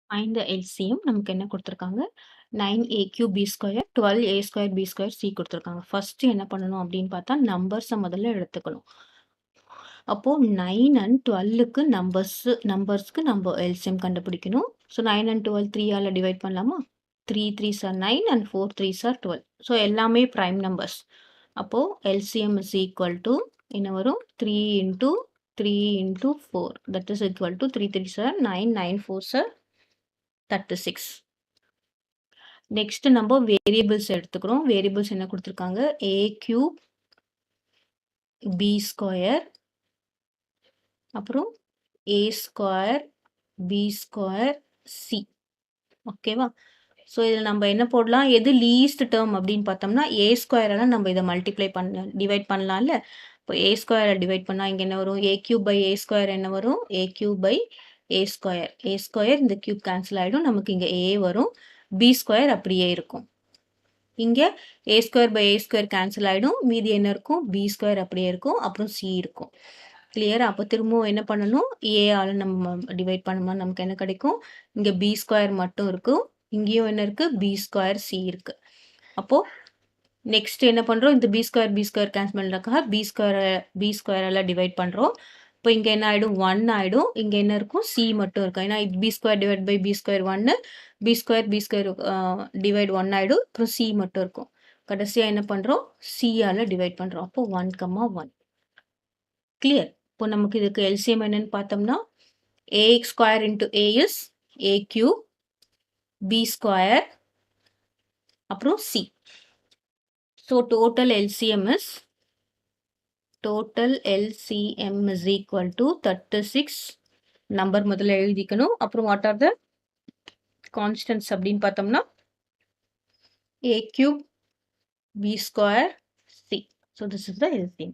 Find the LCM நமக்கு என்ன குடுத்திருக்காங்க? 9a³ b², 12a² b² c குடுத்திருக்காங்க. ஃபர்ஸ்ட் என்ன பண்ணணும் அப்படின்னு பார்த்தா, நம்பர்ஸ முதல்ல எடுத்துக்கணும். அப்போ 9 அண்ட் 12க்கு நம்பர்ஸ்க்கு நம்ம எல்சிஎம் கண்டுபிடிக்கணும். ஸோ 9 அண்ட் 12 3 ஆல டிவைட் பண்ணலாமா? 3 3s are 9 and 4 3s are 12. So எல்லாமே பிரைம் நம்பர்ஸ். அப்போ எல்சிஎம் இஸ் ஈக்குவல் டு என்ன வரும்? 3 into 3 into 4 that is equal to 3 3s are 9 9 4s are 36. Next நம்ம வேரியபிள்ஸ் எடுத்துக்கிறோம். வேரியபிள்ஸ் என்ன குடுத்திருக்காங்க? a³ b², அப்புறம் a² b² c. ஓகேவா? ஸோ இதில் நம்ம என்ன போடலாம்? எது லீஸ்ட் டேர்ம் அப்படின்னு பார்த்தோம்னா a² நம்ம இதை மல்டிப்ளை டிவைட் பண்ணலாம்ல. இப்போ a² டிவைட் பண்ணால் இங்கே என்ன வரும்? a³ என்ன வரும்? a³ a² இந்த கியூப் கேன்சல் ஆகிடும். நமக்கு இங்கே a வரும். b² அப்படியே இருக்கும். இங்கே a² கேன்சல் ஆகிடும். மீதி என்ன இருக்கும்? b² அப்படியே இருக்கும். அப்புறம் c இருக்கும். கிளியரா? அப்போ திரும்பவும் என்ன பண்ணணும்? a ஆல நம்ம டிவைட் பண்ணோம்னா நமக்கு என்ன கிடைக்கும்? இங்கே b² மட்டும் இருக்கும். இங்கேயும் என்ன இருக்கு? b² c இருக்கு. அப்போ நெக்ஸ்ட் என்ன பண்றோம்? இந்த b² கேன்சல் பண்ணுறதுக்காக b² டிவைட் பண்றோம். இப்போ இங்க என்ன ஆயிடும்? 1 ஆயிடும். இங்க என்ன இருக்கும்? c மட்டும் இருக்கும். ஏன்னா b² divide by b² 1, b² divide 1 ஆயிடும். அப்புறம் c மட்டும் இருக்கும். கடைசியா என்ன பண்றோம்? c ஆல டிவைட் பண்றோம். அப்போ 1, 1. கிளியர்? இப்போ நமக்கு இதுக்கு எல்சிஎம் என்னன்னு பார்த்தோம்னா ax² into a is a³ b², அப்புறம் c. So total LCM is equal to 36. Number முதல்ல எழுதிக்கணும். அப்புறம் what are the constants அப்படின்னு பார்த்தோம்னா a³ b² c. So this is the LCM.